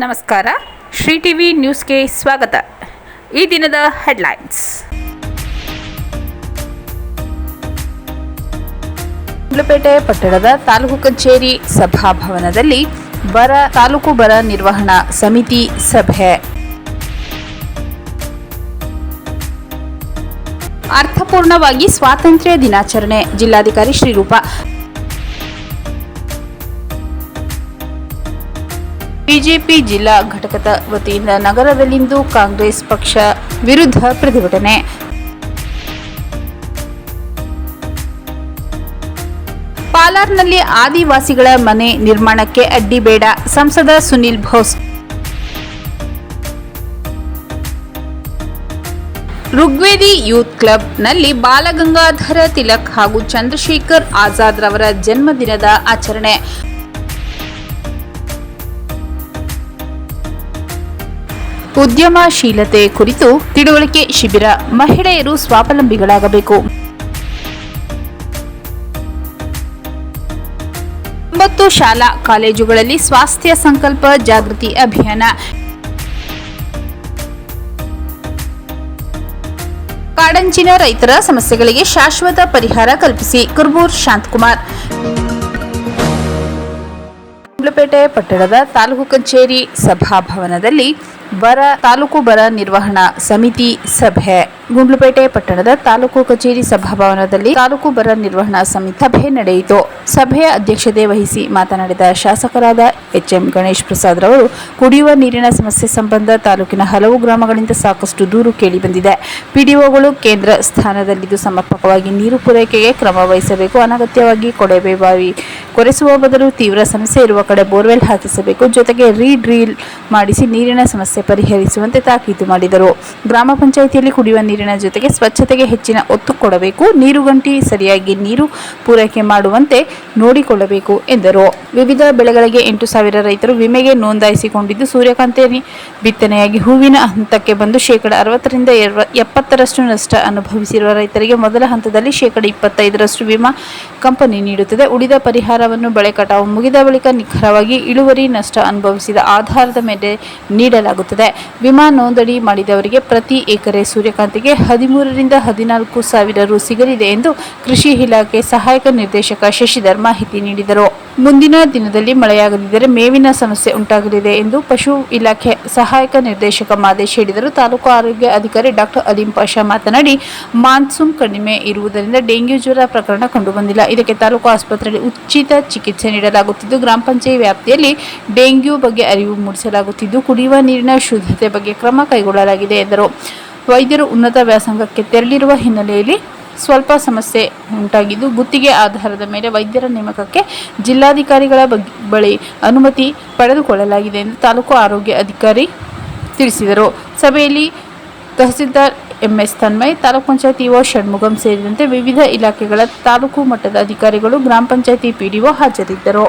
ನಮಸ್ಕಾರ. ಶ್ರೀ ಟಿವಿ ನ್ಯೂಸ್ಗೆ ಸ್ವಾಗತ. ಈ ದಿನದ ಹೆಡ್ಲೈನ್ಸ್. ಗುಂಡ್ಲುಪೇಟೆ ಪಟ್ಟಣದ ತಾಲೂಕು ಕಚೇರಿ ಸಭಾಭವನದಲ್ಲಿ ತಾಲೂಕು ಬರ ನಿರ್ವಹಣಾ ಸಮಿತಿ ಸಭೆ. ಅರ್ಥಪೂರ್ಣವಾಗಿ ಸ್ವಾತಂತ್ರ್ಯ ದಿನಾಚರಣೆ. ಜಿಲ್ಲಾಧಿಕಾರಿ ಶ್ರೀರೂಪ. ಬಿಜೆಪಿ ಜಿಲ್ಲಾ ಘಟಕದ ವತಿಯಿಂದ ನಗರದಲ್ಲಿಂದು ಕಾಂಗ್ರೆಸ್ ಪಕ್ಷ ವಿರುದ್ಧ ಪ್ರತಿಭಟನೆ. ಪಾಲಾರ್ನಲ್ಲಿ ಆದಿವಾಸಿಗಳ ಮನೆ ನಿರ್ಮಾಣಕ್ಕೆ ಅಡ್ಡಿ ಬೇಡ, ಸಂಸದ ಸುನಿಲ್ ಬೋಸ್. ಋಗ್ವೇದಿ ಯೂತ್ ಕ್ಲಬ್ನಲ್ಲಿ ಬಾಲಗಂಗಾಧರ ತಿಲಕ್ ಹಾಗೂ ಚಂದ್ರಶೇಖರ್ ಆಜಾದ್ ರವರ ಜನ್ಮದಿನದ ಆಚರಣೆ. ಉದ್ಯಮಶೀಲತೆ ಕುರಿತು ತಿಳುವಳಿಕೆ ಶಿಬಿರ. ಮಹಿಳೆಯರು ಸ್ವಾವಲಂಬಿಗಳಾಗಬೇಕು. 9 ಶಾಲಾ ಕಾಲೇಜುಗಳಲ್ಲಿ ಸ್ವಾಸ್ಥ್ಯ ಸಂಕಲ್ಪ ಜಾಗೃತಿ ಅಭಿಯಾನ. ಕಾಡಂಚಿನ ರೈತರ ಸಮಸ್ಯೆಗಳಿಗೆ ಶಾಶ್ವತ ಪರಿಹಾರ ಕಲ್ಪಿಸಿ. ಕುರ್ಬೂರ್ ಶಾಂತಕುಮಾರ್. ಗುಂಡ್ಲುಪೇಟೆ ಪಟ್ಟಣದ ತಾಲೂಕು ಕಚೇರಿ ಸಭಾಭವನದಲ್ಲಿ ತಾಲೂಕು ಬರ ನಿರ್ವಹಣಾ ಸಮಿತಿ ಸಭೆ. ಗುಂಡ್ಲುಪೇಟೆ ಪಟ್ಟಣದ ತಾಲೂಕು ಕಚೇರಿ ಸಭಾಭವನದಲ್ಲಿ ತಾಲೂಕು ಬರ ನಿರ್ವಹಣಾ ಸಮಿತಿ ಸಭೆ ನಡೆಯಿತು. ಸಭೆಯ ಅಧ್ಯಕ್ಷತೆ ವಹಿಸಿ ಮಾತನಾಡಿದ ಶಾಸಕರಾದ ಎಚ್ಎಂ ಗಣೇಶ್ ಪ್ರಸಾದ್ ರವರು, ಕುಡಿಯುವ ನೀರಿನ ಸಮಸ್ಯೆ ಸಂಬಂಧ ತಾಲೂಕಿನ ಹಲವು ಗ್ರಾಮಗಳಿಂದ ಸಾಕಷ್ಟು ದೂರು ಕೇಳಿಬಂದಿದೆ. ಪಿಡಿಒಗಳು ಕೇಂದ್ರ ಸ್ಥಾನದಲ್ಲಿದ್ದು ಸಮರ್ಪಕವಾಗಿ ನೀರು ಪೂರೈಕೆಗೆ ಕ್ರಮ ವಹಿಸಬೇಕು. ಅನಗತ್ಯವಾಗಿ ಕೊಳವೆ ಬಾವಿ ಕೊರೆಸುವ ಬದಲು ತೀವ್ರ ಸಮಸ್ಯೆ ಇರುವ ಕಡೆ ಬೋರ್ವೆಲ್ ಹಾಕಿಸಬೇಕು. ಜೊತೆಗೆ ರೀಡ್ರಿಲ್ ಮಾಡಿಸಿ ನೀರಿನ ಸಮಸ್ಯೆ ಪರಿಹರಿಸುವಂತೆ ತಾಕೀತು ಮಾಡಿದರು. ಗ್ರಾಮ ಪಂಚಾಯಿತಿಯಲ್ಲಿ ಕುಡಿಯುವ ನೀರಿನ ಜೊತೆಗೆ ಸ್ವಚ್ಛತೆಗೆ ಹೆಚ್ಚಿನ ಒತ್ತು ಕೊಡಬೇಕು. ನೀರುಗಂಟಿ ಸರಿಯಾಗಿ ನೀರು ಪೂರೈಕೆ ಮಾಡುವಂತೆ ನೋಡಿಕೊಳ್ಳಬೇಕು ಎಂದರು. ವಿವಿಧ ಬೆಳೆಗಳಿಗೆ 8,000 ರೈತರು ವಿಮೆಗೆ ನೋಂದಾಯಿಸಿಕೊಂಡಿದ್ದು, ಸೂರ್ಯಕಾಂತಿ ಬಿತ್ತನೆಯಾಗಿ ಹೂವಿನ ಹಂತಕ್ಕೆ ಬಂದು ಶೇಕಡ 60ರಿಂದ 70% ನಷ್ಟ ಅನುಭವಿಸಿರುವ ರೈತರಿಗೆ ಮೊದಲ ಹಂತದಲ್ಲಿ ಶೇಕಡ 25% ವಿಮಾ ಕಂಪನಿ ನೀಡುತ್ತದೆ. ಉಳಿದ ಪರಿಹಾರವನ್ನು ಬೆಳೆ ಕಟಾವು ಮುಗಿದ ಬಳಿಕ ನಿಖರವಾಗಿ ಇಳುವರಿ ನಷ್ಟ ಅನುಭವಿಸಿದ ಆಧಾರದ ಮೇಲೆ ನೀಡಲಾಗುತ್ತದೆ. ವಿಮಾ ನೋಂದಣಿ ಮಾಡಿದವರಿಗೆ ಪ್ರತಿ ಎಕರೆ ಸೂರ್ಯಕಾಂತಿಗೆ 13ರಿಂದ 14,000 ರು ಸಿಗಲಿದೆ ಎಂದು ಕೃಷಿ ಇಲಾಖೆ ಸಹಾಯಕ ನಿರ್ದೇಶಕ ಶಶಿಧರ್ ಮಾಹಿತಿ ನೀಡಿದರು. ಮುಂದಿನ ದಿನದಲ್ಲಿ ಮಳೆಯಾಗದಿದ್ದರೆ ಮೇವಿನ ಸಮಸ್ಯೆ ಉಂಟಾಗಲಿದೆ ಎಂದು ಪಶು ಇಲಾಖೆ ಸಹಾಯಕ ನಿರ್ದೇಶಕ ಮಾದೇಶ್ ಹೇಳಿದರು. ತಾಲೂಕು ಆರೋಗ್ಯ ಅಧಿಕಾರಿ ಡಾಕ್ಟರ್ ಅಲೀಂ ಪಾಷಾ ಮಾತನಾಡಿ, ಮಾನ್ಸೂನ್ ಕಡಿಮೆ ಇರುವುದರಿಂದ ಡೆಂಗ್ಯೂ ಜ್ವರ ಪ್ರಕರಣ ಕಂಡುಬಂದಿಲ್ಲ. ಇದಕ್ಕೆ ತಾಲೂಕು ಆಸ್ಪತ್ರೆಯಲ್ಲಿ ಉಚಿತ ಚಿಕಿತ್ಸೆ ನೀಡಲಾಗುತ್ತಿದ್ದು, ಗ್ರಾಮ ಪಂಚಾಯತ್ ವ್ಯಾಪ್ತಿಯಲ್ಲಿ ಡೆಂಗ್ಯೂ ಬಗ್ಗೆ ಅರಿವು ಮೂಡಿಸಲಾಗುತ್ತಿದ್ದು, ಕುಡಿಯುವ ನೀರಿನ ಶುದ್ಧತೆ ಬಗ್ಗೆ ಕ್ರಮ ಕೈಗೊಳ್ಳಲಾಗಿದೆ ಎಂದರು. ವೈದ್ಯರು ಉನ್ನತ ವ್ಯಾಸಂಗಕ್ಕೆ ತೆರಳಿರುವ ಹಿನ್ನೆಲೆಯಲ್ಲಿ ಸ್ವಲ್ಪ ಸಮಸ್ಯೆ ಉಂಟಾಗಿದ್ದು, ಗುತ್ತಿಗೆ ಆಧಾರದ ಮೇಲೆ ವೈದ್ಯರ ನೇಮಕಕ್ಕೆ ಜಿಲ್ಲಾಧಿಕಾರಿಗಳ ಬಳಿ ಅನುಮತಿ ಪಡೆದುಕೊಳ್ಳಲಾಗಿದೆ ಎಂದು ತಾಲೂಕು ಆರೋಗ್ಯ ಅಧಿಕಾರಿ ತಿಳಿಸಿದರು. ಸಭೆಯಲ್ಲಿ ತಹಸೀಲ್ದಾರ್ ಎಂಎಸ್ ತನ್ಮಯ್, ತಾಲೂಕು ಪಂಚಾಯತ್ ಇಒ ಷಣ್ಮುಗಂ ಸೇರಿದಂತೆ ವಿವಿಧ ಇಲಾಖೆಗಳ ತಾಲೂಕು ಮಟ್ಟದ ಅಧಿಕಾರಿಗಳು, ಗ್ರಾಮ ಪಂಚಾಯತಿ ಪಿಡಿಒ ಹಾಜರಿದ್ದರು.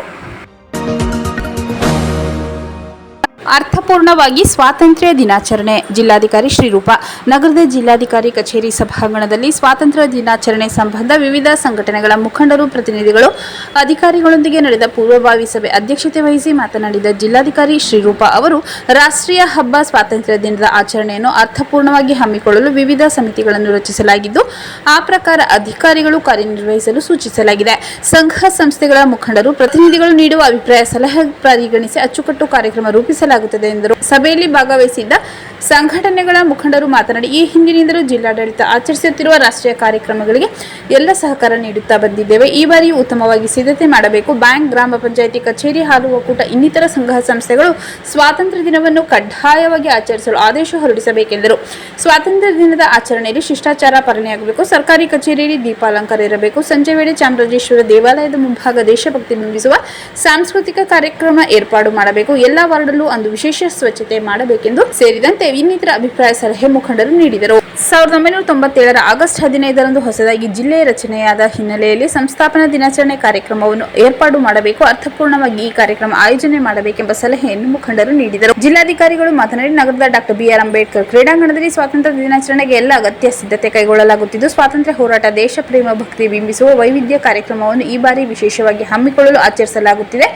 ಅರ್ಥಪೂರ್ಣವಾಗಿ ಸ್ವಾತಂತ್ರ್ಯ ದಿನಾಚರಣೆ. ಜಿಲ್ಲಾಧಿಕಾರಿ ಶ್ರೀರೂಪ. ನಗರದ ಜಿಲ್ಲಾಧಿಕಾರಿ ಕಚೇರಿ ಸಭಾಂಗಣದಲ್ಲಿ ಸ್ವಾತಂತ್ರ್ಯ ದಿನಾಚರಣೆ ಸಂಬಂಧ ವಿವಿಧ ಸಂಘಟನೆಗಳ ಮುಖಂಡರು, ಪ್ರತಿನಿಧಿಗಳು, ಅಧಿಕಾರಿಗಳೊಂದಿಗೆ ನಡೆದ ಪೂರ್ವಭಾವಿ ಸಭೆ ಅಧ್ಯಕ್ಷತೆ ವಹಿಸಿ ಮಾತನಾಡಿದ ಜಿಲ್ಲಾಧಿಕಾರಿ ಶ್ರೀರೂಪ ಅವರು, ರಾಷ್ಟ್ರೀಯ ಹಬ್ಬ ಸ್ವಾತಂತ್ರ್ಯ ದಿನದ ಆಚರಣೆಯನ್ನು ಅರ್ಥಪೂರ್ಣವಾಗಿ ಹಮ್ಮಿಕೊಳ್ಳಲು ವಿವಿಧ ಸಮಿತಿಗಳನ್ನು ರಚಿಸಲಾಗಿದ್ದು, ಆ ಪ್ರಕಾರ ಅಧಿಕಾರಿಗಳು ಕಾರ್ಯನಿರ್ವಹಿಸಲು ಸೂಚಿಸಲಾಗಿದೆ. ಸಂಘ ಸಂಸ್ಥೆಗಳ ಮುಖಂಡರು, ಪ್ರತಿನಿಧಿಗಳು ನೀಡುವ ಅಭಿಪ್ರಾಯ ಸಲಹೆ ಪರಿಗಣಿಸಿ ಅಚ್ಚುಕಟ್ಟು ಕಾರ್ಯಕ್ರಮ ರೂಪಿಸಲಾಗುತ್ತದೆ ಎಂದರು. ಸಭೆಯಲ್ಲಿ ಭಾಗವಹಿಸಿದ್ದ ಸಂಘಟನೆಗಳ ಮುಖಂಡರು ಮಾತನಾಡಿ, ಈ ಹಿಂದಿನಿಂದಲೂ ಜಿಲ್ಲಾಡಳಿತ ಆಚರಿಸುತ್ತಿರುವ ರಾಷ್ಟ್ರೀಯ ಕಾರ್ಯಕ್ರಮಗಳಿಗೆ ಎಲ್ಲ ಸಹಕಾರ ನೀಡುತ್ತಾ ಬಂದಿದ್ದೇವೆ. ಈ ಬಾರಿ ಉತ್ತಮವಾಗಿ ಸಿದ್ಧತೆ ಮಾಡಬೇಕು. ಬ್ಯಾಂಕ್, ಗ್ರಾಮ ಪಂಚಾಯಿತಿ ಕಚೇರಿ, ಹಾಲು ಒಕ್ಕೂಟ ಇನ್ನಿತರ ಸಂಘ ಸಂಸ್ಥೆಗಳು ಸ್ವಾತಂತ್ರ್ಯ ದಿನವನ್ನು ಕಡ್ಡಾಯವಾಗಿ ಆಚರಿಸಲು ಆದೇಶ ಹೊರಡಿಸಬೇಕೆಂದರು. ಸ್ವಾತಂತ್ರ್ಯ ದಿನದ ಆಚರಣೆಯಲ್ಲಿ ಶಿಷ್ಟಾಚಾರ ಪಾಲನೆಯಾಗಬೇಕು. ಸರ್ಕಾರಿ ಕಚೇರಿಯಲ್ಲಿ ದೀಪಾಲಂಕಾರ ಇರಬೇಕು. ಸಂಜೆ ವೇಳೆ ಚಾಮರಾಜೇಶ್ವರ ದೇವಾಲಯದ ಮುಂಭಾಗ ದೇಶಭಕ್ತಿ ಬಿಂಬಿಸುವ ಸಾಂಸ್ಕೃತಿಕ ಕಾರ್ಯಕ್ರಮ ಏರ್ಪಾಡು ಮಾಡಬೇಕು. ಎಲ್ಲಾ ವಾರ್ಡಲ್ಲೂ ಅಂದು ವಿಶೇಷ ಸ್ವಚ್ಛತೆ ಮಾಡಬೇಕೆಂದು ಸೇರಿದಂತೆ ಇನ್ನಿತರ ಅಭಿಪ್ರಾಯ ಸಲಹೆ ಮುಖಂಡರು ನೀಡಿದರು. 1997 ಆಗಸ್ಟ್ 15ರಂದು ಹೊಸದಾಗಿ ಜಿಲ್ಲೆ ರಚನೆಯಾದ ಹಿನ್ನೆಲೆಯಲ್ಲಿ ಸಂಸ್ಥಾಪನಾ ದಿನಾಚರಣೆ ಕಾರ್ಯಕ್ರಮವನ್ನು ಏರ್ಪಾಡು ಮಾಡಬೇಕು, ಅರ್ಥಪೂರ್ಣವಾಗಿ ಈ ಕಾರ್ಯಕ್ರಮ ಆಯೋಜನೆ ಮಾಡಬೇಕೆಂಬ ಸಲಹೆಯನ್ನು ಮುಖಂಡರು ನೀಡಿದರು. ಜಿಲ್ಲಾಧಿಕಾರಿಗಳು ಮಾತನಾಡಿ, ನಗರದ ಡಾಕ್ಟರ್ ಬಿ.ಆರ್. ಅಂಬೇಡ್ಕರ್ ಕ್ರೀಡಾಂಗಣದಲ್ಲಿ ಸ್ವಾತಂತ್ರ್ಯ ದಿನಾಚರಣೆಗೆ ಎಲ್ಲ ಅಗತ್ಯ ಸಿದ್ಧತೆ ಕೈಗೊಳ್ಳಲಾಗುತ್ತಿದ್ದು, ಸ್ವಾತಂತ್ರ್ಯ ಹೋರಾಟ, ದೇಶ ಪ್ರೇಮ, ಭಕ್ತಿ ಬಿಂಬಿಸುವ ವೈವಿಧ್ಯ ಕಾರ್ಯಕ್ರಮವನ್ನು ಈ ಬಾರಿ ವಿಶೇಷವಾಗಿ ಹಮ್ಮಿಕೊಳ್ಳಲು ಆಚರಿಸಲಾಗುತ್ತಿದೆ.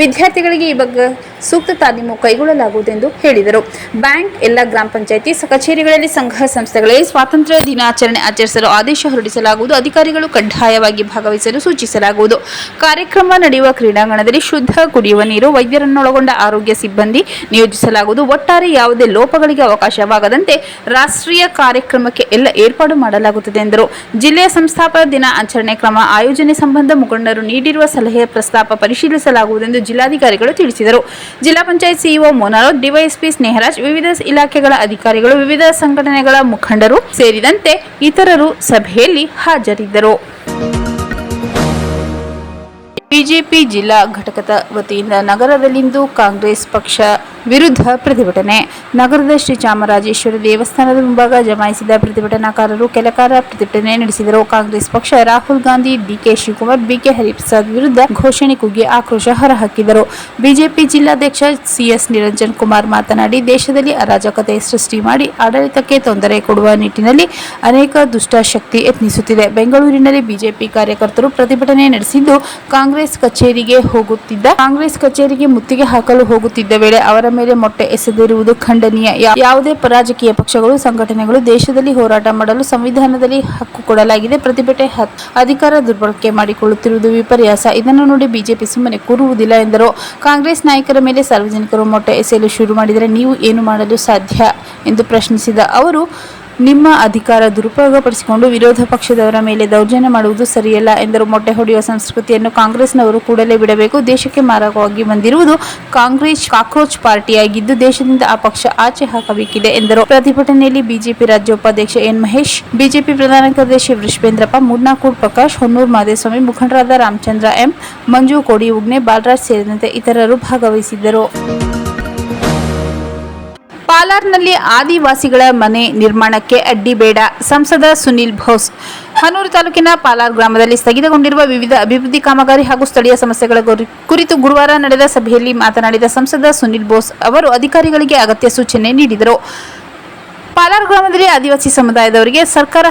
ವಿದ್ಯಾರ್ಥಿಗಳಿಗೆ ಈ ಬಗ್ಗೆ ಸೂಕ್ತ ತಾಲೀಮು ಕೈಗೊಳ್ಳಲಾಗುವುದೆಂದು ಹೇಳಿದರು. ಬ್ಯಾಂಕ್, ಎಲ್ಲ ಗ್ರಾಮ ಪಂಚಾಯಿತಿ ಕಚೇರಿಗಳಲ್ಲಿ, ಸಂಘ ಸಂಸ್ಥೆಗಳಲ್ಲಿ ಸ್ವಾತಂತ್ರ್ಯ ದಿನಾಚರಣೆ ಆಚರಿಸಲು ಆದೇಶ ಹೊರಡಿಸಲಾಗುವುದು. ಅಧಿಕಾರಿಗಳು ಕಡ್ಡಾಯವಾಗಿ ಭಾಗವಹಿಸಲು ಸೂಚಿಸಲಾಗುವುದು. ಕಾರ್ಯಕ್ರಮ ನಡೆಯುವ ಕ್ರೀಡಾಂಗಣದಲ್ಲಿ ಶುದ್ಧ ಕುಡಿಯುವ ನೀರು, ವೈದ್ಯರನ್ನೊಳಗೊಂಡ ಆರೋಗ್ಯ ಸಿಬ್ಬಂದಿ ನಿಯೋಜಿಸಲಾಗುವುದು. ಒಟ್ಟಾರೆ ಯಾವುದೇ ಲೋಪಗಳಿಗೆ ಅವಕಾಶವಾಗದಂತೆ ರಾಷ್ಟ್ರೀಯ ಕಾರ್ಯಕ್ರಮಕ್ಕೆ ಎಲ್ಲ ಏರ್ಪಾಡು ಮಾಡಲಾಗುತ್ತದೆ ಎಂದರು. ಜಿಲ್ಲೆಯ ಸಂಸ್ಥಾಪನಾ ದಿನ ಆಚರಣೆ ಕ್ರಮ ಆಯೋಜನೆ ಸಂಬಂಧ ಮುಖಂಡರು ನೀಡಿರುವ ಸಲಹೆ ಪ್ರಸ್ತಾಪ ಪರಿಶೀಲಿಸಲಾಗುವುದೆಂದು ಜಿಲ್ಲಾಧಿಕಾರಿಗಳು ತಿಳಿಸಿದರು. ಜಿಲ್ಲಾ ಪಂಚಾಯತ್ ಸಿಇಒ ಮೋನಾರೋತ್, ಡಿವೈಎಸ್ಪಿ ಸ್ನೇಹರಾಜ್, ವಿವಿಧ ಇಲಾಖೆಗಳ ಅಧಿಕಾರಿಗಳು, ವಿವಿಧ ಸಂಘಟನೆಗಳ ಮುಖಂಡರು ಸೇರಿದಂತೆ ಇತರರು ಸಭೆಯಲ್ಲಿ ಹಾಜರಿದ್ದರು. ಬಿಜೆಪಿ ಜಿಲ್ಲಾ ಘಟಕದ ವತಿಯಿಂದ ನಗರದಲ್ಲಿಂದು ಕಾಂಗ್ರೆಸ್ ಪಕ್ಷ ವಿರುದ್ಧ ಪ್ರತಿಭಟನೆ. ನಗರದ ಶ್ರೀ ಚಾಮರಾಜೇಶ್ವರಿ ದೇವಸ್ಥಾನದ ಮುಂಭಾಗ ಜಮಾಯಿಸಿದ ಪ್ರತಿಭಟನಾಕಾರರು ಕೆಲಕಾಲ ಪ್ರತಿಭಟನೆ ನಡೆಸಿದರು. ಕಾಂಗ್ರೆಸ್ ಪಕ್ಷ ರಾಹುಲ್ ಗಾಂಧಿ, ಡಿಕೆ ಶಿವಕುಮಾರ್, ಬಿಕೆ ಹರಿಪ್ರಸಾದ್ ವಿರುದ್ಧ ಘೋಷಣೆ ಕೂಗಿ ಆಕ್ರೋಶ ಹೊರಹಾಕಿದರು. ಬಿಜೆಪಿ ಜಿಲ್ಲಾಧ್ಯಕ್ಷ ಸಿಎಸ್ ನಿರಂಜನ್ ಕುಮಾರ್ ಮಾತನಾಡಿ, ದೇಶದಲ್ಲಿ ಅರಾಜಕತೆ ಸೃಷ್ಟಿ ಮಾಡಿ ಆಡಳಿತಕ್ಕೆ ತೊಂದರೆ ಕೊಡುವ ನಿಟ್ಟಿನಲ್ಲಿ ಅನೇಕ ದುಷ್ಟ ಶಕ್ತಿ ಯತ್ನಿಸುತ್ತಿದೆ. ಬೆಂಗಳೂರಿನಲ್ಲಿ ಬಿಜೆಪಿ ಕಾರ್ಯಕರ್ತರು ಪ್ರತಿಭಟನೆ ನಡೆಸಿದ್ದು, ಕಾಂಗ್ರೆಸ್ ಕಚೇರಿಗೆ ಮುತ್ತಿಗೆ ಹಾಕಲು ಹೋಗುತ್ತಿದ್ದ ವೇಳೆ ಅವರ ಮೇಲೆ ಮೊಟ್ಟೆ ಎಸೆದಿರುವುದು ಖಂಡನೀಯ. ಯಾವುದೇ ರಾಜಕೀಯ ಪಕ್ಷಗಳು, ಸಂಘಟನೆಗಳು ದೇಶದಲ್ಲಿ ಹೋರಾಟ ಮಾಡಲು ಸಂವಿಧಾನದಲ್ಲಿ ಹಕ್ಕು ಕೊಡಲಾಗಿದೆ. ಪ್ರತಿಭಟನೆ ಅಧಿಕಾರ ದುರ್ಬಳಕೆ ಮಾಡಿಕೊಳ್ಳುತ್ತಿರುವುದು ವಿಪರ್ಯಾಸ. ಇದನ್ನು ನೋಡಿ ಬಿಜೆಪಿ ಸುಮ್ಮನೆ ಕೂರುವುದಿಲ್ಲ ಎಂದರು. ಕಾಂಗ್ರೆಸ್ ನಾಯಕರ ಮೇಲೆ ಸಾರ್ವಜನಿಕರು ಮೊಟ್ಟೆ ಎಸೆಯಲು ಶುರು ಮಾಡಿದರೆ ನೀವು ಏನು ಮಾಡಲು ಸಾಧ್ಯ ಎಂದು ಪ್ರಶ್ನಿಸಿದ ಅವರು, ನಿಮ್ಮ ಅಧಿಕಾರ ದುರುಪಯೋಗಪಡಿಸಿಕೊಂಡು ವಿರೋಧ ಪಕ್ಷದವರ ಮೇಲೆ ದೌರ್ಜನ್ಯ ಮಾಡುವುದು ಸರಿಯಲ್ಲ ಎಂದರು. ಮೊಟ್ಟೆ ಹೊಡೆಯುವ ಸಂಸ್ಕೃತಿಯನ್ನು ಕಾಂಗ್ರೆಸ್ನವರು ಕೂಡಲೇ ಬಿಡಬೇಕು. ದೇಶಕ್ಕೆ ಮಾರಕವಾಗಿ ಬಂದಿರುವುದು ಕಾಂಗ್ರೆಸ್ ಕಾಕ್ರೋಚ್ ಪಾರ್ಟಿಯಾಗಿದ್ದು, ದೇಶದಿಂದ ಆ ಪಕ್ಷ ಆಚೆ ಹಾಕಬೇಕಿದೆ ಎಂದರು. ಪ್ರತಿಭಟನೆಯಲ್ಲಿ ಬಿಜೆಪಿ ರಾಜ್ಯೋಪಾಧ್ಯಕ್ಷ ಎನ್ ಮಹೇಶ್, ಬಿಜೆಪಿ ಪ್ರಧಾನ ಕಾರ್ಯದರ್ಶಿ ವೃಷಭೇಂದ್ರಪ್ಪ, ಮುಡ್ನಾಕೂಡ್ ಪ್ರಕಾಶ್, ಹೊನ್ನೂರು ಮಾದೇಸ್ವಾಮಿ, ಮುಖಂಡರಾದ ರಾಮಚಂದ್ರ ಎಂ, ಮಂಜು ಕೋಡಿ ಉಗ್ನೆ, ಬಾಲರಾಜ್ ಸೇರಿದಂತೆ ಇತರರು ಭಾಗವಹಿಸಿದ್ದರು. ಪಾಲಾರ್ನಲ್ಲಿ ಆದಿವಾಸಿಗಳ ಮನೆ ನಿರ್ಮಾಣಕ್ಕೆ ಅಡ್ಡಿ ಬೇಡ, ಸಂಸದ ಸುನಿಲ್ ಬೋಸ್. ಹನೂರು ತಾಲೂಕಿನ ಪಾಲಾರ್ ಗ್ರಾಮದಲ್ಲಿ ಸ್ಥಗಿತಗೊಂಡಿರುವ ವಿವಿಧ ಅಭಿವೃದ್ಧಿ ಕಾಮಗಾರಿ ಹಾಗೂ ಸ್ಥಳೀಯ ಸಮಸ್ಯೆಗಳ ಕುರಿತು ಗುರುವಾರ ನಡೆದ ಸಭೆಯಲ್ಲಿ ಮಾತನಾಡಿದ ಸಂಸದ ಸುನಿಲ್ ಬೋಸ್ ಅವರು ಅಧಿಕಾರಿಗಳಿಗೆ ಅಗತ್ಯ ಸೂಚನೆ ನೀಡಿದರು. ಪಾಲಾರ್ ಗ್ರಾಮದಲ್ಲಿ ಆದಿವಾಸಿ ಸಮುದಾಯದವರಿಗೆ ಸರ್ಕಾರ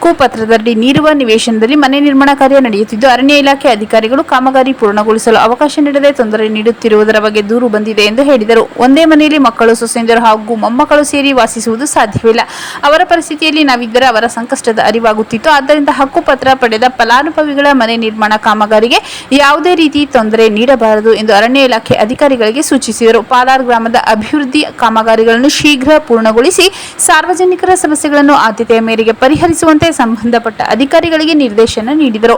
ಹಕ್ಕುಪತ್ರದಡಿ ನೀಡುವ ನಿವೇಶನದಲ್ಲಿ ಮನೆ ನಿರ್ಮಾಣ ಕಾರ್ಯ ನಡೆಯುತ್ತಿದ್ದು, ಅರಣ್ಯ ಇಲಾಖೆ ಅಧಿಕಾರಿಗಳು ಕಾಮಗಾರಿ ಪೂರ್ಣಗೊಳಿಸಲು ಅವಕಾಶ ನೀಡದೆ ತೊಂದರೆ ನೀಡುತ್ತಿರುವುದರ ಬಗ್ಗೆ ದೂರು ಬಂದಿದೆ ಎಂದು ಹೇಳಿದರು. ಒಂದೇ ಮನೆಯಲ್ಲಿ ಮಕ್ಕಳು, ಸೊಸೆಯಂದಿರು ಹಾಗೂ ಮೊಮ್ಮಕ್ಕಳು ಸೇರಿ ವಾಸಿಸುವುದು ಸಾಧ್ಯವಿಲ್ಲ. ಅವರ ಪರಿಸ್ಥಿತಿಯಲ್ಲಿ ನಾವಿದ್ದರೆ ಅವರ ಸಂಕಷ್ಟದ ಅರಿವಾಗುತ್ತಿತ್ತು. ಆದ್ದರಿಂದ ಹಕ್ಕುಪತ್ರ ಪಡೆದ ಫಲಾನುಭವಿಗಳ ಮನೆ ನಿರ್ಮಾಣ ಕಾಮಗಾರಿಗೆ ಯಾವುದೇ ರೀತಿ ತೊಂದರೆ ನೀಡಬಾರದು ಎಂದು ಅರಣ್ಯ ಇಲಾಖೆ ಅಧಿಕಾರಿಗಳಿಗೆ ಸೂಚಿಸಿದರು. ಪಾಲಾರ್ ಗ್ರಾಮದ ಅಭಿವೃದ್ಧಿ ಕಾಮಗಾರಿಗಳನ್ನು ಶೀಘ್ರ ಪೂರ್ಣಗೊಳಿಸಿ ಸಾರ್ವಜನಿಕರ ಸಮಸ್ಯೆಗಳನ್ನು ಆದ್ಯತೆಯ ಮೇರೆಗೆ ಪರಿಹರಿಸುವಂತೆ ಸಂಬಂಧಪಟ್ಟ ಅಧಿಕಾರಿಗಳಿಗೆ ನಿರ್ದೇಶನ ನೀಡಿದರು.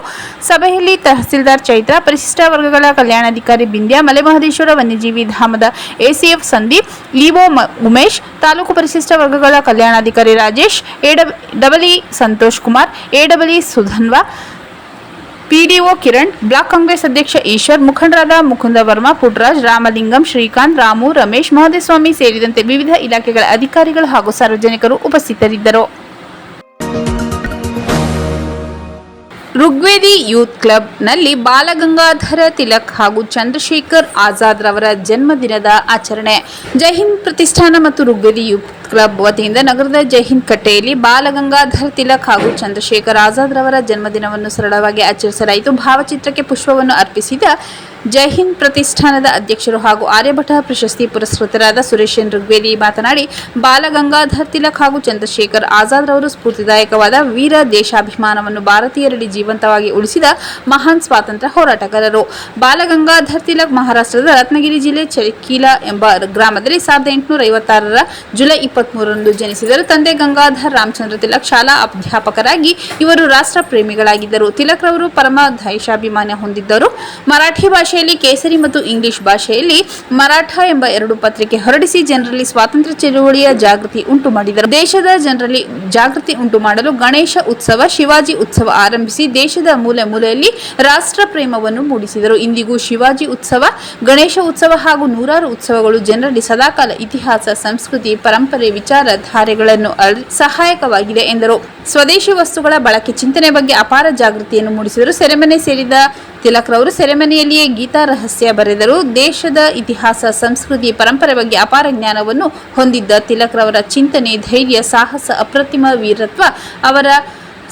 ಸಭೆಯಲ್ಲಿ ತಹಸೀಲ್ದಾರ್ ಚೈತ್ರ, ಪರಿಶಿಷ್ಟ ವರ್ಗಗಳ ಕಲ್ಯಾಣಾಧಿಕಾರಿ ಬಿಂದ್ಯಾ, ಮಲೆಮಹದೇಶ್ವರ ವನ್ಯಜೀವಿ ಧಾಮದ ಎಸಿಎಫ್ ಸಂದೀಪ್, ಇಒ ಉಮೇಶ್, ತಾಲೂಕು ಪರಿಶಿಷ್ಟ ವರ್ಗಗಳ ಕಲ್ಯಾಣಾಧಿಕಾರಿ ರಾಜೇಶ್, ಎಡಬ್ಲ್ಯೂ ಸಂತೋಷ್ ಕುಮಾರ್, ಎಡಬ್ಲ್ಯೂ ಸುಧನ್ವಾ, ಪಿಡಿಒ ಕಿರಣ್, ಬ್ಲಾಕ್ ಕಾಂಗ್ರೆಸ್ ಅಧ್ಯಕ್ಷ ಈಶ್ವರ್, ಮುಖಂಡರಾದ ಮುಕುಂದ ವರ್ಮಾ, ಪುಟ್ಟರಾಜ್, ರಾಮಲಿಂಗಂ, ಶ್ರೀಕಾಂತ್, ರಾಮು, ರಮೇಶ್, ಮಹದೇಸ್ವಾಮಿ ಸೇರಿದಂತೆ ವಿವಿಧ ಇಲಾಖೆಗಳ ಅಧಿಕಾರಿಗಳು ಹಾಗೂ ಸಾರ್ವಜನಿಕರು ಉಪಸ್ಥಿತರಿದ್ದರು. ಋಗ್ವೇದಿ ಯೂತ್ ಕ್ಲಬ್ನಲ್ಲಿ ಬಾಲಗಂಗಾಧರ ತಿಲಕ್ ಹಾಗೂ ಚಂದ್ರಶೇಖರ್ ಆಜಾದ್ ರವರ ಜನ್ಮದಿನದ ಆಚರಣೆ. ಜೈಹಿಂದ್ ಪ್ರತಿಷ್ಠಾನ ಮತ್ತು ಋಗ್ವೇದಿ ಯೂತ್ ಕ್ಲಬ್ ವತಿಯಿಂದ ನಗರದ ಜೈಹಿಂದ್ ಕಟ್ಟೆಯಲ್ಲಿ ಬಾಲಗಂಗಾಧರ ತಿಲಕ್ ಹಾಗೂ ಚಂದ್ರಶೇಖರ್ ಆಜಾದ್ ರವರ ಜನ್ಮದಿನವನ್ನು ಸರಳವಾಗಿ ಆಚರಿಸಲಾಯಿತು. ಭಾವಚಿತ್ರಕ್ಕೆ ಪುಷ್ಪವನ್ನು ಅರ್ಪಿಸಿದ ಜೈಹಿಂದ್ ಪ್ರತಿಷ್ಠಾನದ ಅಧ್ಯಕ್ಷರು ಹಾಗೂ ಆರ್ಯಭಟ ಪ್ರಶಸ್ತಿ ಪುರಸ್ಕೃತರಾದ ಸುರೇಶ್ ಎನ್ ಋಗ್ವೇದಿ ಮಾತನಾಡಿ, ಬಾಲಗಂಗಾಧರ್ ತಿಲಕ್ ಹಾಗೂ ಚಂದ್ರಶೇಖರ್ ಆಜಾದ್ ರವರು ಸ್ಫೂರ್ತಿದಾಯಕವಾದ ವೀರ ದೇಶಾಭಿಮಾನವನ್ನು ಭಾರತೀಯರಲ್ಲಿ ಜೀವಂತವಾಗಿ ಉಳಿಸಿದ ಮಹಾನ್ ಸ್ವಾತಂತ್ರ್ಯ ಹೋರಾಟಗಾರರು. ಬಾಲಗಂಗಾಧರ್ ತಿಲಕ್ ಮಹಾರಾಷ್ಟ್ರದ ರತ್ನಗಿರಿ ಜಿಲ್ಲೆ ಚಳಿಕೀಲ ಎಂಬ ಗ್ರಾಮದಲ್ಲಿ 1856ರ ಜುಲೈ 23ರಂದು ಜನಿಸಿದರು. ತಂದೆ ಗಂಗಾಧರ್ ರಾಮಚಂದ್ರ ತಿಲಕ್ ಶಾಲಾ ಅಧ್ಯಾಪಕರಾಗಿ ಇವರು ರಾಷ್ಟ್ರ ಪ್ರೇಮಿಗಳಾಗಿದ್ದರು. ತಿಲಕ್ ರವರು ಪರಮ ದೇಶಾಭಿಮಾನ ಹೊಂದಿದ್ದರು. ಮರಾಠಿ ಭಾಷೆ ಭಾಷೆಯಲ್ಲಿ ಕೇಸರಿ ಮತ್ತು ಇಂಗ್ಲಿಷ್ ಭಾಷೆಯಲ್ಲಿ ಮರಾಠ ಎಂಬ 2 ಪತ್ರಿಕೆ ಹೊರಡಿಸಿ ಜನರಲ್ಲಿ ಸ್ವಾತಂತ್ರ್ಯ ಚಳುವಳಿಯ ಜಾಗೃತಿ ಉಂಟು ಮಾಡಿದರು. ದೇಶದ ಜನರಲ್ಲಿ ಜಾಗೃತಿ ಉಂಟು ಮಾಡಲು ಗಣೇಶ ಉತ್ಸವ, ಶಿವಾಜಿ ಉತ್ಸವ ಆರಂಭಿಸಿ ದೇಶದ ಮೂಲೆ ಮೂಲೆಯಲ್ಲಿ ರಾಷ್ಟ್ರ ಪ್ರೇಮವನ್ನು ಮೂಡಿಸಿದರು. ಇಂದಿಗೂ ಶಿವಾಜಿ ಉತ್ಸವ, ಗಣೇಶ ಉತ್ಸವ ಹಾಗೂ ನೂರಾರು ಉತ್ಸವಗಳು ಜನರಲ್ಲಿ ಸದಾಕಾಲ ಇತಿಹಾಸ, ಸಂಸ್ಕೃತಿ, ಪರಂಪರೆ, ವಿಚಾರಧಾರೆಗಳನ್ನು ಸಹಾಯಕವಾಗಿದೆ ಎಂದರು. ಸ್ವದೇಶಿ ವಸ್ತುಗಳ ಬಳಕೆ ಚಿಂತನೆ ಬಗ್ಗೆ ಅಪಾರ ಜಾಗೃತಿಯನ್ನು ಮೂಡಿಸಿದರು. ಸೆರೆಮನೆ ಸೇರಿದ ತಿಲಕ್ ರವರು ಸೆರೆಮನೆಯಲ್ಲಿಯೇ ಗೀತಾ ರಹಸ್ಯ ಬರೆದರು. ದೇಶದ ಇತಿಹಾಸ, ಸಂಸ್ಕೃತಿ, ಪರಂಪರೆ ಬಗ್ಗೆ ಅಪಾರ ಜ್ಞಾನವನ್ನು ಹೊಂದಿದ್ದ ತಿಲಕ್ ರವರ ಚಿಂತನೆ, ಧೈರ್ಯ, ಸಾಹಸ, ಅಪ್ರತಿಮ ವೀರತ್ವ, ಅವರ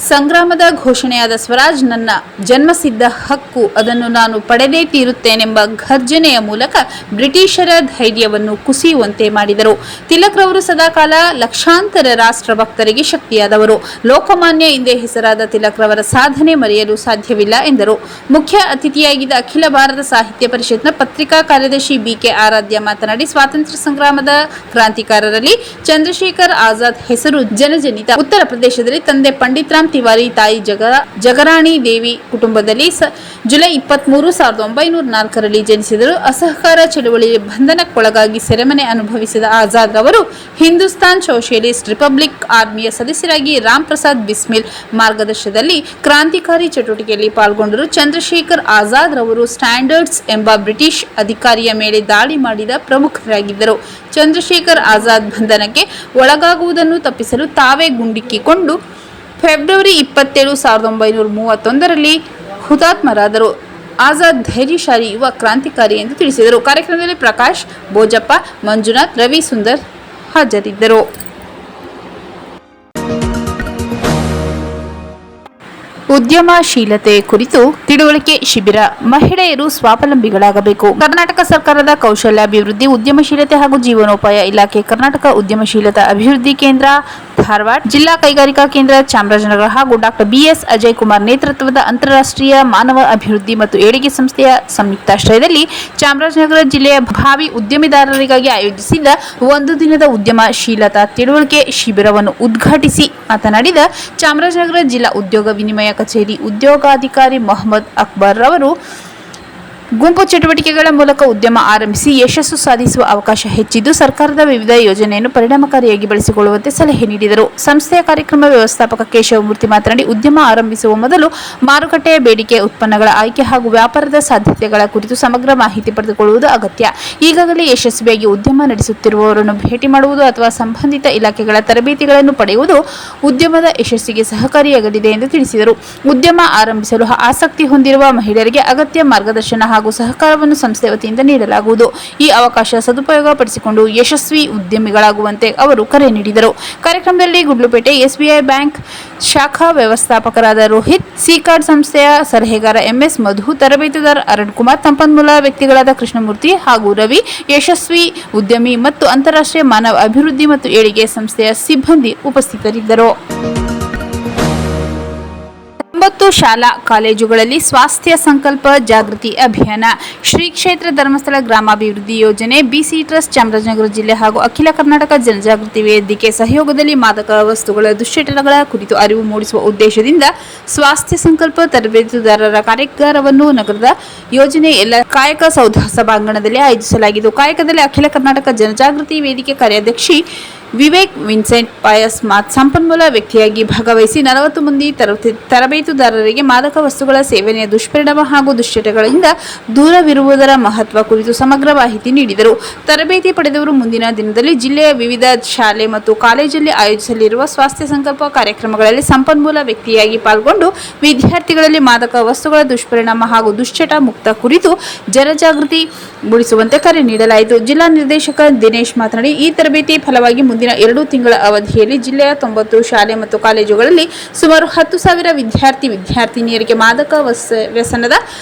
ಸಂಗ್ರಾಮದ ಘೋಷಣೆಯಾದ ಸ್ವರಾಜ್ ನನ್ನ ಜನ್ಮಸಿದ್ಧ ಹಕ್ಕು, ಅದನ್ನು ನಾನು ಪಡೆದೇ ತೀರುತ್ತೇನೆಂಬ ಘರ್ಜನೆಯ ಮೂಲಕ ಬ್ರಿಟಿಷರ ಧೈರ್ಯವನ್ನು ಕುಸಿಯುವಂತೆ ಮಾಡಿದರು. ತಿಲಕ್ ರವರು ಸದಾಕಾಲ ಲಕ್ಷಾಂತರ ರಾಷ್ಟ್ರಭಕ್ತರಿಗೆ ಶಕ್ತಿಯಾದವರು. ಲೋಕಮಾನ್ಯ ಎಂದೇ ಹೆಸರಾದ ತಿಲಕ್ ರವರ ಸಾಧನೆ ಮರೆಯಲು ಸಾಧ್ಯವಿಲ್ಲ ಎಂದರು. ಮುಖ್ಯ ಅತಿಥಿಯಾಗಿದ್ದ ಅಖಿಲ ಭಾರತ ಸಾಹಿತ್ಯ ಪರಿಷತ್ನ ಪತ್ರಿಕಾ ಕಾರ್ಯದರ್ಶಿ ಬಿಕೆ ಆರಾಧ್ಯ ಮಾತನಾಡಿ, ಸ್ವಾತಂತ್ರ್ಯ ಸಂಗ್ರಾಮದ ಕ್ರಾಂತಿಕಾರರಲ್ಲಿ ಚಂದ್ರಶೇಖರ್ ಆಜಾದ್ ಹೆಸರು ಜನಜನಿತ. ಉತ್ತರ ಪ್ರದೇಶದಲ್ಲಿ ತಂದೆ ಪಂಡಿತ್ ರಾಮ್ ತಿವಾರಿ, ತಾಯಿ ಜಗರಾಣಿ ದೇವಿ ಕುಟುಂಬದಲ್ಲಿ ಜುಲೈ 23, 1904ರಲ್ಲಿ ಜನಿಸಿದರು. ಅಸಹಕಾರ ಚಳವಳಿಯಲ್ಲಿ ಬಂಧನಕ್ಕೊಳಗಾಗಿ ಸೆರೆಮನೆ ಅನುಭವಿಸಿದ ಆಜಾದ್ ರವರು ಹಿಂದೂಸ್ತಾನ್ ಸೋಷಿಯಲಿಸ್ಟ್ ರಿಪಬ್ಲಿಕ್ ಆರ್ಮಿಯ ಸದಸ್ಯರಾಗಿ ರಾಮ್ ಪ್ರಸಾದ್ ಬಿಸ್ಮಿಲ್ ಮಾರ್ಗದರ್ಶನದಲ್ಲಿ ಕ್ರಾಂತಿಕಾರಿ ಚಟುವಟಿಕೆಯಲ್ಲಿ ಪಾಲ್ಗೊಂಡರು. ಚಂದ್ರಶೇಖರ್ ಆಜಾದ್ ರವರು ಸ್ಟ್ಯಾಂಡರ್ಡ್ಸ್ ಎಂಬ ಬ್ರಿಟಿಷ್ ಅಧಿಕಾರಿಯ ಮೇಲೆ ದಾಳಿ ಮಾಡಿದ ಪ್ರಮುಖರಾಗಿದ್ದರು. ಚಂದ್ರಶೇಖರ್ ಆಜಾದ್ ಬಂಧನಕ್ಕೆ ಒಳಗಾಗುವುದನ್ನು ತಪ್ಪಿಸಲು ತಾವೇ ಗುಂಡಿಕ್ಕಿಕೊಂಡು ಫೆಬ್ರವರಿ 27, 1931ರಲ್ಲಿ ಹುತಾತ್ಮರಾದರು. ಆಜಾದ್ ಧೈರ್ಯಶಾಲಿ ಯುವ ಕ್ರಾಂತಿಕಾರಿ ಎಂದು ತಿಳಿಸಿದರು. ಕಾರ್ಯಕ್ರಮದಲ್ಲಿ ಪ್ರಕಾಶ್, ಬೋಜಪ್ಪ, ಮಂಜುನಾಥ್, ರವಿ ಸುಂದರ್ ಹಾಜರಿದ್ದರು. ಉದ್ಯಮಶೀಲತೆ ಕುರಿತು ತಿಳುವಳಿಕೆ ಶಿಬಿರ. ಮಹಿಳೆಯರು ಸ್ವಾವಲಂಬಿಗಳಾಗಬೇಕು. ಕರ್ನಾಟಕ ಸರ್ಕಾರದ ಕೌಶಲ್ಯಾಭಿವೃದ್ಧಿ, ಉದ್ಯಮಶೀಲತೆ ಹಾಗೂ ಜೀವನೋಪಾಯ ಇಲಾಖೆ, ಕರ್ನಾಟಕ ಉದ್ಯಮಶೀಲತಾ ಅಭಿವೃದ್ಧಿ ಕೇಂದ್ರ ಧಾರವಾಡ, ಜಿಲ್ಲಾ ಕೈಗಾರಿಕಾ ಕೇಂದ್ರ ಚಾಮರಾಜನಗರ ಹಾಗೂ ಡಾಕ್ಟರ್ BS ಅಜಯ್ ಕುಮಾರ್ ನೇತೃತ್ವದ ಅಂತಾರಾಷ್ಟ್ರೀಯ ಮಾನವ ಅಭಿವೃದ್ಧಿ ಮತ್ತು ಏಳಿಗೆ ಸಂಸ್ಥೆಯ ಸಂಯುಕ್ತಾಶ್ರಯದಲ್ಲಿ ಚಾಮರಾಜನಗರ ಜಿಲ್ಲೆಯ ಭಾವಿ ಉದ್ಯಮಿದಾರರಿಗಾಗಿ ಆಯೋಜಿಸಿದ 1 ದಿನದ ಉದ್ಯಮಶೀಲತಾ ತಿಳುವಳಿಕೆ ಶಿಬಿರವನ್ನು ಉದ್ಘಾಟಿಸಿ ಮಾತನಾಡಿದ ಚಾಮರಾಜನಗರ ಜಿಲ್ಲಾ ಉದ್ಯೋಗ ವಿನಿಮಯ ಕಚೇರಿ ಉದ್ಯೋಗಾಧಿಕಾರಿ ಮೊಹಮ್ಮದ್ ಅಕ್ಬರ್ ರವರು, ಗುಂಪು ಚಟುವಟಿಕೆಗಳ ಮೂಲಕ ಉದ್ಯಮ ಆರಂಭಿಸಿ ಯಶಸ್ಸು ಸಾಧಿಸುವ ಅವಕಾಶ ಹೆಚ್ಚಿದ್ದು, ಸರ್ಕಾರದ ವಿವಿಧ ಯೋಜನೆಯನ್ನು ಪರಿಣಾಮಕಾರಿಯಾಗಿ ಬಳಸಿಕೊಳ್ಳುವಂತೆ ಸಲಹೆ ನೀಡಿದರು. ಸಂಸ್ಥೆಯ ಕಾರ್ಯಕ್ರಮ ವ್ಯವಸ್ಥಾಪಕ ಕೇಶವಮೂರ್ತಿ ಮಾತನಾಡಿ, ಉದ್ಯಮ ಆರಂಭಿಸುವ ಮೊದಲು ಮಾರುಕಟ್ಟೆಯ ಬೇಡಿಕೆ, ಉತ್ಪನ್ನಗಳ ಆಯ್ಕೆ ಹಾಗೂ ವ್ಯಾಪಾರದ ಸಾಧ್ಯತೆಗಳ ಕುರಿತು ಸಮಗ್ರ ಮಾಹಿತಿ ಪಡೆದುಕೊಳ್ಳುವುದು ಅಗತ್ಯ. ಈಗಾಗಲೇ ಯಶಸ್ವಿಯಾಗಿ ಉದ್ಯಮ ನಡೆಸುತ್ತಿರುವವರನ್ನು ಭೇಟಿ ಮಾಡುವುದು ಅಥವಾ ಸಂಬಂಧಿತ ಇಲಾಖೆಗಳ ತರಬೇತಿಗಳನ್ನು ಪಡೆಯುವುದು ಉದ್ಯಮದ ಯಶಸ್ಸಿಗೆ ಸಹಕಾರಿಯಾಗಲಿದೆ ಎಂದು ತಿಳಿಸಿದರು. ಉದ್ಯಮ ಆರಂಭಿಸಲು ಆಸಕ್ತಿ ಹೊಂದಿರುವ ಮಹಿಳೆಯರಿಗೆ ಅಗತ್ಯ ಮಾರ್ಗದರ್ಶನ ಹಾಗೂ ಸಹಕಾರವನ್ನು ಸಂಸ್ಥೆ ವತಿಯಿಂದ ನೀಡಲಾಗುವುದು. ಈ ಅವಕಾಶ ಸದುಪಯೋಗ ಪಡಿಸಿಕೊಂಡು ಯಶಸ್ವಿ ಉದ್ಯಮಿಗಳಾಗುವಂತೆ ಅವರು ಕರೆ ನೀಡಿದರು. ಕಾರ್ಯಕ್ರಮದಲ್ಲಿ ಗುಂಡ್ಲುಪೇಟೆ SBI ಬ್ಯಾಂಕ್ ಶಾಖಾ ವ್ಯವಸ್ಥಾಪಕರಾದ ರೋಹಿತ್, ಸಿಕಾರ್ಡ್ ಸಂಸ್ಥೆಯ ಸಲಹೆಗಾರ MS ಮಧು, ತರಬೇತುದಾರ ಅರುಣ್ ಕುಮಾರ್, ಸಂಪನ್ಮೂಲ ವ್ಯಕ್ತಿಗಳಾದ ಕೃಷ್ಣಮೂರ್ತಿ ಹಾಗೂ ರವಿ, ಯಶಸ್ವಿ ಉದ್ಯಮಿ ಮತ್ತು ಅಂತಾರಾಷ್ಟ್ರೀಯ ಮಾನವ ಅಭಿವೃದ್ಧಿ ಮತ್ತು ಏಳಿಗೆ ಸಂಸ್ಥೆಯ ಸಿಬ್ಬಂದಿ ಉಪಸ್ಥಿತರಿದ್ದರು. 9 ಶಾಲಾ ಕಾಲೇಜುಗಳಲ್ಲಿ ಸ್ವಾಸ್ಥ್ಯ ಸಂಕಲ್ಪ ಜಾಗೃತಿ ಅಭಿಯಾನ. ಶ್ರೀ ಕ್ಷೇತ್ರ ಧರ್ಮಸ್ಥಳ ಗ್ರಾಮಾಭಿವೃದ್ಧಿ ಯೋಜನೆ, BC ಟ್ರಸ್ಟ್ ಚಾಮರಾಜನಗರ ಜಿಲ್ಲೆ ಹಾಗೂ ಅಖಿಲ ಕರ್ನಾಟಕ ಜನಜಾಗೃತಿ ವೇದಿಕೆ ಸಹಯೋಗದಲ್ಲಿ ಮಾದಕ ವಸ್ತುಗಳ ದುಶ್ಚಟಗಳ ಕುರಿತು ಅರಿವು ಮೂಡಿಸುವ ಉದ್ದೇಶದಿಂದ ಸ್ವಾಸ್ಥ್ಯ ಸಂಕಲ್ಪ ತರಬೇತುದಾರರ ಕಾರ್ಯಾಗಾರವನ್ನು ನಗರದ ಯೋಜನೆ ಎಲ್ಲ ಕಾಯಕ ಸೌಧ ಸಭಾಂಗಣದಲ್ಲಿ ಆಯೋಜಿಸಲಾಗಿದ್ದು, ಕಾಯಕದಲ್ಲಿ ಅಖಿಲ ಕರ್ನಾಟಕ ಜನಜಾಗೃತಿ ವೇದಿಕೆ ಕಾರ್ಯಾಧ್ಯಕ್ಷಿ ವಿವೇಕ್ ವಿನ್ಸೆಂಟ್ ಪಾಯಸ್ ಸಂಪನ್ಮೂಲ ವ್ಯಕ್ತಿಯಾಗಿ ಭಾಗವಹಿಸಿ 40 ಮಂದಿ ತರಬೇತುದಾರರಿಗೆ ಮಾದಕ ವಸ್ತುಗಳ ಸೇವನೆಯ ದುಷ್ಪರಿಣಾಮ ಹಾಗೂ ದುಶ್ಚಟಗಳಿಂದ ದೂರವಿರುವುದರ ಮಹತ್ವ ಕುರಿತು ಸಮಗ್ರ ಮಾಹಿತಿ ನೀಡಿದರು. ತರಬೇತಿ ಪಡೆದವರು ಮುಂದಿನ ದಿನದಲ್ಲಿ ಜಿಲ್ಲೆಯ ವಿವಿಧ ಶಾಲೆ ಮತ್ತು ಕಾಲೇಜಲ್ಲಿ ಆಯೋಜಿಸಲಿರುವ ಸ್ವಾಸ್ಥ್ಯ ಸಂಕಲ್ಪ ಕಾರ್ಯಕ್ರಮಗಳಲ್ಲಿ ಸಂಪನ್ಮೂಲ ವ್ಯಕ್ತಿಯಾಗಿ ಪಾಲ್ಗೊಂಡು ವಿದ್ಯಾರ್ಥಿಗಳಲ್ಲಿ ಮಾದಕ ವಸ್ತುಗಳ ದುಷ್ಪರಿಣಾಮ ಹಾಗೂ ದುಶ್ಚಟ ಮುಕ್ತ ಕುರಿತು ಜನಜಾಗೃತಿ ಮೂಡಿಸುವಂತೆ ಕರೆ ನೀಡಲಾಯಿತು. ಜಿಲ್ಲಾ ನಿರ್ದೇಶಕ ದಿನೇಶ್ ಮಾತನಾಡಿ, ಈ ತರಬೇತಿ ಫಲವಾಗಿ ಮುಂದಿನ 2 ತಿಂಗಳ ಅವಧಿಯಲ್ಲಿ ಜಿಲ್ಲೆಯ 90 ಶಾಲೆ ಮತ್ತು ಕಾಲೇಜುಗಳಲ್ಲಿ ಸುಮಾರು 10,000 ವಿದ್ಯಾರ್ಥಿನಿಯರಿಗೆ ಮಾದಕ ವ್ಯಸನದ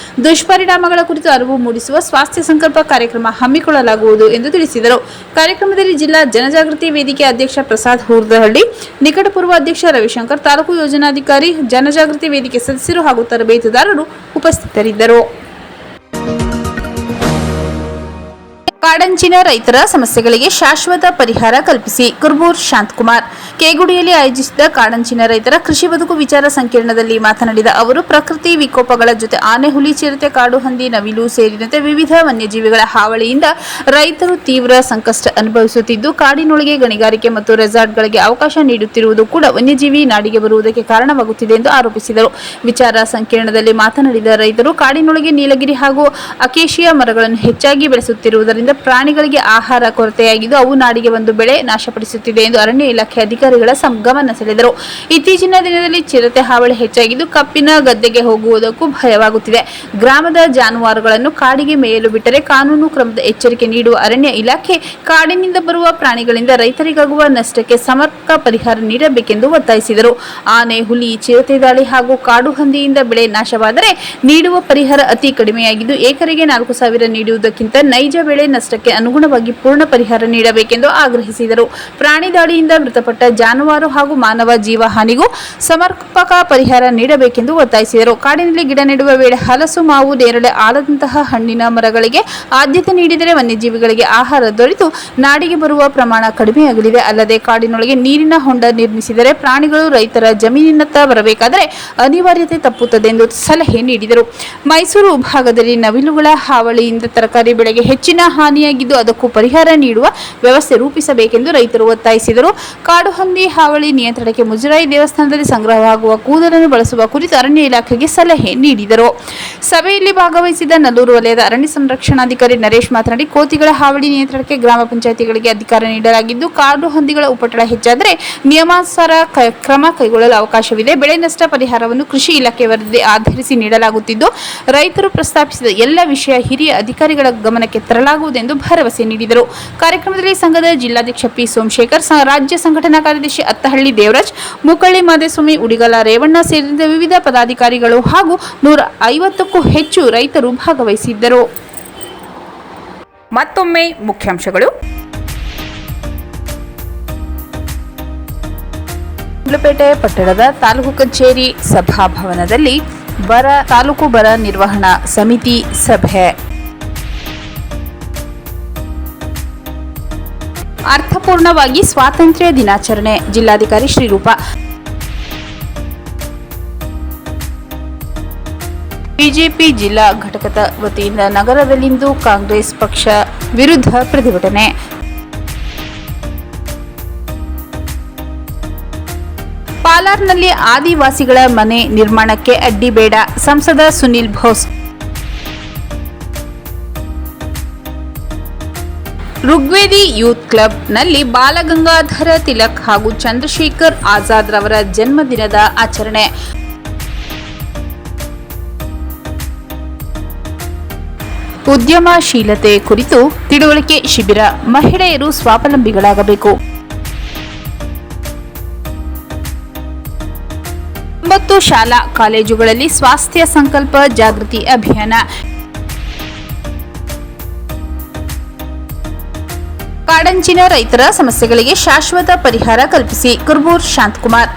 ದುಷ್ಪರಿಣಾಮಗಳ ಕುರಿತು ಅರಿವು ಮೂಡಿಸುವ ಸ್ವಾಸ್ಥ್ಯ ಸಂಕಲ್ಪ ಕಾರ್ಯಕ್ರಮ ಹಮ್ಮಿಕೊಳ್ಳಲಾಗುವುದು ಎಂದು ತಿಳಿಸಿದರು. ಕಾರ್ಯಕ್ರಮದಲ್ಲಿ ಜಿಲ್ಲಾ ಜನಜಾಗೃತಿ ವೇದಿಕೆ ಅಧ್ಯಕ್ಷ ಪ್ರಸಾದ್ ಹೂರ್ದಹಳ್ಳಿ, ನಿಕಟಪೂರ್ವ ಅಧ್ಯಕ್ಷ ರವಿಶಂಕರ್, ತಾಲೂಕು ಯೋಜನಾಧಿಕಾರಿ, ಜನಜಾಗೃತಿ ವೇದಿಕೆ ಸದಸ್ಯರು ಹಾಗೂ ತರಬೇತುದಾರರು ಉಪಸ್ಥಿತರಿದ್ದರು. ಕಾಡಂಚಿನ ರೈತರ ಸಮಸ್ಯೆಗಳಿಗೆ ಶಾಶ್ವತ ಪರಿಹಾರ ಕಲ್ಪಿಸಿ ಕುರ್ಬೂರ್ ಶಾಂತಕುಮಾರ್. ಕೇಗುಡಿಯಲ್ಲಿ ಆಯೋಜಿಸಿದ್ದ ಕಾಡಂಚಿನ ರೈತರ ಕೃಷಿ ಬದುಕು ವಿಚಾರ ಸಂಕಿರಣದಲ್ಲಿ ಮಾತನಾಡಿದ ಅವರು, ಪ್ರಕೃತಿ ವಿಕೋಪಗಳ ಜೊತೆ ಆನೆ, ಹುಲಿ, ಚಿರತೆ, ಕಾಡು ಹಂದಿ, ನವಿಲು ಸೇರಿದಂತೆ ವಿವಿಧ ವನ್ಯಜೀವಿಗಳ ಹಾವಳಿಯಿಂದ ರೈತರು ತೀವ್ರ ಸಂಕಷ್ಟ ಅನುಭವಿಸುತ್ತಿದ್ದು, ಕಾಡಿನೊಳಗೆ ಗಣಿಗಾರಿಕೆ ಮತ್ತು ರೆಸಾರ್ಟ್ಗಳಿಗೆ ಅವಕಾಶ ನೀಡುತ್ತಿರುವುದು ಕೂಡ ವನ್ಯಜೀವಿ ನಾಡಿಗೆ ಬರುವುದಕ್ಕೆ ಕಾರಣವಾಗುತ್ತಿದೆ ಎಂದು ಆರೋಪಿಸಿದರು. ವಿಚಾರ ಸಂಕಿರಣದಲ್ಲಿ ಮಾತನಾಡಿದ ರೈತರು, ಕಾಡಿನೊಳಗೆ ನೀಲಗಿರಿ ಹಾಗೂ ಅಕೇಶಿಯಾ ಮರಗಳನ್ನು ಹೆಚ್ಚಾಗಿ ಬೆಳೆಸುತ್ತಿರುವುದರಿಂದ ಪ್ರಾಣಿಗಳಿಗೆ ಆಹಾರ ಕೊರತೆಯಾಗಿದ್ದು ಅವು ನಾಡಿಗೆ ಬಂದು ಬೆಳೆ ನಾಶಪಡಿಸುತ್ತಿದೆ ಎಂದು ಅರಣ್ಯ ಇಲಾಖೆ ಅಧಿಕಾರಿಗಳ ಗಮನ ಸೆಳೆದರು. ಇತ್ತೀಚಿನ ದಿನದಲ್ಲಿ ಚಿರತೆ ಹಾವಳಿ ಹೆಚ್ಚಾಗಿದ್ದು ಕಬ್ಬಿನ ಗದ್ದೆಗೆ ಹೋಗುವುದಕ್ಕೂ ಭಯವಾಗುತ್ತಿದೆ. ಗ್ರಾಮದ ಜಾನುವಾರುಗಳನ್ನು ಕಾಡಿಗೆ ಮೇಯಲು ಬಿಟ್ಟರೆ ಕಾನೂನು ಕ್ರಮದ ಎಚ್ಚರಿಕೆ ನೀಡುವ ಅರಣ್ಯ ಇಲಾಖೆ ಕಾಡಿನಿಂದ ಬರುವ ಪ್ರಾಣಿಗಳಿಂದ ರೈತರಿಗಾಗುವ ನಷ್ಟಕ್ಕೆ ಸಮರ್ಪಕ ಪರಿಹಾರ ನೀಡಬೇಕೆಂದು ಒತ್ತಾಯಿಸಿದರು. ಆನೆ, ಹುಲಿ, ಚಿರತೆ ದಾಳಿ ಹಾಗೂ ಕಾಡು ಹಂದಿಯಿಂದ ಬೆಳೆ ನಾಶವಾದರೆ ನೀಡುವ ಪರಿಹಾರ ಅತಿ ಕಡಿಮೆಯಾಗಿದ್ದು ಎಕರೆಗೆ 4,000 ನೀಡುವುದಕ್ಕಿಂತ ನೈಜ ಬೆಳೆ ನಷ್ಟಕ್ಕೆ ಅನುಗುಣವಾಗಿ ಪೂರ್ಣ ಪರಿಹಾರ ನೀಡಬೇಕೆಂದು ಆಗ್ರಹಿಸಿದರು. ಪ್ರಾಣಿ ದಾಳಿಯಿಂದ ಮೃತಪಟ್ಟ ಜಾನುವಾರು ಹಾಗೂ ಮಾನವ ಜೀವ ಹಾನಿಗೂ ಸಮರ್ಪಕ ಪರಿಹಾರ ನೀಡಬೇಕೆಂದು ಒತ್ತಾಯಿಸಿದರು. ಕಾಡಿನಲ್ಲಿ ಗಿಡ ನೆಡುವ ವೇಳೆ ಹಲಸು, ಮಾವು, ನೇರಳೆ, ಆಲದಂತಹ ಹಣ್ಣಿನ ಮರಗಳಿಗೆ ಆದ್ಯತೆ ನೀಡಿದರೆ ವನ್ಯಜೀವಿಗಳಿಗೆ ಆಹಾರ ದೊರೆತು ನಾಡಿಗೆ ಬರುವ ಪ್ರಮಾಣ ಕಡಿಮೆಯಾಗಲಿದೆ. ಅಲ್ಲದೆ ಕಾಡಿನೊಳಗೆ ನೀರಿನ ಹೊಂಡ ನಿರ್ಮಿಸಿದರೆ ಪ್ರಾಣಿಗಳು ರೈತರ ಜಮೀನಿನತ್ತ ಬರಬೇಕಾದರೆ ಅನಿವಾರ್ಯತೆ ತಪ್ಪುತ್ತದೆ ಎಂದು ಸಲಹೆ ನೀಡಿದರು. ಮೈಸೂರು ಭಾಗದಲ್ಲಿ ನವಿಲುಗಳ ಹಾವಳಿಯಿಂದ ತರಕಾರಿ ಬೆಳೆಗೆ ಹೆಚ್ಚಿನ ಹಾನಿಯಾಗಿದ್ದು ಅದಕ್ಕೂ ಪರಿಹಾರ ನೀಡುವ ವ್ಯವಸ್ಥೆ ರೂಪಿಸಬೇಕೆಂದು ರೈತರು ಒತ್ತಾಯಿಸಿದರು. ಕಾಡು ಹಂದಿ ಹಾವಳಿ ನಿಯಂತ್ರಣಕ್ಕೆ ಮುಜರಾಯಿ ದೇವಸ್ಥಾನದಲ್ಲಿ ಸಂಗ್ರಹವಾಗುವ ಕೂದಲನ್ನು ಬಳಸುವ ಕುರಿತು ಅರಣ್ಯ ಇಲಾಖೆಗೆ ಸಲಹೆ ನೀಡಿದರು. ಸಭೆಯಲ್ಲಿ ಭಾಗವಹಿಸಿದ ನಲ್ಲೂರು ವಲಯದ ಅರಣ್ಯ ಸಂರಕ್ಷಣಾಧಿಕಾರಿ ನರೇಶ್ ಮಾತನಾಡಿ, ಕೋತಿಗಳ ಹಾವಳಿ ನಿಯಂತ್ರಣಕ್ಕೆ ಗ್ರಾಮ ಪಂಚಾಯಿತಿಗಳಿಗೆ ಅಧಿಕಾರ ನೀಡಲಾಗಿದ್ದು ಕಾಡು ಹಂದಿಗಳ ಉಪಟಳ ಹೆಚ್ಚಾದರೆ ನಿಯಮಾನುಸಾರ ಕ್ರಮ ಕೈಗೊಳ್ಳಲು ಅವಕಾಶವಿದೆ. ಬೆಳೆ ನಷ್ಟ ಪರಿಹಾರವನ್ನು ಕೃಷಿ ಇಲಾಖೆ ವರದಿ ಆಧರಿಸಿ ನೀಡಲಾಗುತ್ತಿದ್ದು ರೈತರು ಪ್ರಸ್ತಾಪಿಸಿದ ಎಲ್ಲ ವಿಷಯ ಹಿರಿಯ ಅಧಿಕಾರಿಗಳ ಗಮನಕ್ಕೆ ತರಲಾಗುವುದೆಂದು ಭರವಸೆ ನೀಡಿದರು. ಕಾರ್ಯಕ್ರಮದಲ್ಲಿ ಸಂಘದ ಜಿಲ್ಲಾಧ್ಯಕ್ಷ ಪಿ ಸೋಮಶೇಖರ್, ರಾಜ್ಯ ಸಂಘಟನಾ ಕಾರ್ಯದರ್ಶಿ ಅತ್ತಹಳ್ಳಿ ದೇವರಾಜ್, ಮುಕಳ್ಳಿ ಮಾದೇಸ್ವಾಮಿ, ಉಡಿಗಲ ರೇವಣ್ಣ ಸೇರಿದಂತೆ ವಿವಿಧ ಪದಾಧಿಕಾರಿಗಳು ಹಾಗೂ 150ಕ್ಕೂ ಹೆಚ್ಚು ರೈತರು ಭಾಗವಹಿಸಿದ್ದರು. ಮತ್ತೊಮ್ಮೆ ಮುಖ್ಯಾಂಶಗಳು. ಗುಂಡ್ಲುಪೇಟೆ ಪಟ್ಟಣದ ತಾಲೂಕು ಕಚೇರಿ ಸಭಾಭವನದಲ್ಲಿ ತಾಲೂಕು ಬರ ನಿರ್ವಹಣಾ ಸಮಿತಿ ಸಭೆ. ಅರ್ಥಪೂರ್ಣವಾಗಿ ಸ್ವಾತಂತ್ರ್ಯ ದಿನಾಚರಣೆ, ಜಿಲ್ಲಾಧಿಕಾರಿ ಶ್ರೀರೂಪ. ಬಿಜೆಪಿ ಜಿಲ್ಲಾ ಘಟಕದ ವತಿಯಿಂದ ನಗರದಲ್ಲಿಂದು ಕಾಂಗ್ರೆಸ್ ಪಕ್ಷ ವಿರುದ್ಧ ಪ್ರತಿಭಟನೆ. ಪಾಲಾರ್ನಲ್ಲಿ ಆದಿವಾಸಿಗಳ ಮನೆ ನಿರ್ಮಾಣಕ್ಕೆ ಅಡ್ಡಿ ಬೇಡ, ಸಂಸದ ಸುನಿಲ್ ಬೋಸ್. ಋಗ್ವೇದಿ ಯೂತ್ ಕ್ಲಬ್ನಲ್ಲಿ ಬಾಲಗಂಗಾಧರ ತಿಲಕ್ ಹಾಗೂ ಚಂದ್ರಶೇಖರ್ ಆಜಾದ್ ರವರ ಜನ್ಮದಿನದ ಆಚರಣೆ. ಉದ್ಯಮಶೀಲತೆ ಕುರಿತು ತಿಳುವಳಿಕೆ ಶಿಬಿರ, ಮಹಿಳೆಯರು ಸ್ವಾವಲಂಬಿಗಳಾಗಬೇಕು. 9 ಶಾಲಾ ಕಾಲೇಜುಗಳಲ್ಲಿ ಸ್ವಾಸ್ಥ್ಯ ಸಂಕಲ್ಪ ಜಾಗೃತಿ ಅಭಿಯಾನ. ಕಾಡಂಚಿನ ರೈತರ ಸಮಸ್ಯೆಗಳಿಗೆ ಶಾಶ್ವತ ಪರಿಹಾರ ಕಲ್ಪಿಸಿ ಕುರ್ಬೂರ್ ಶಾಂತಕುಮಾರ್.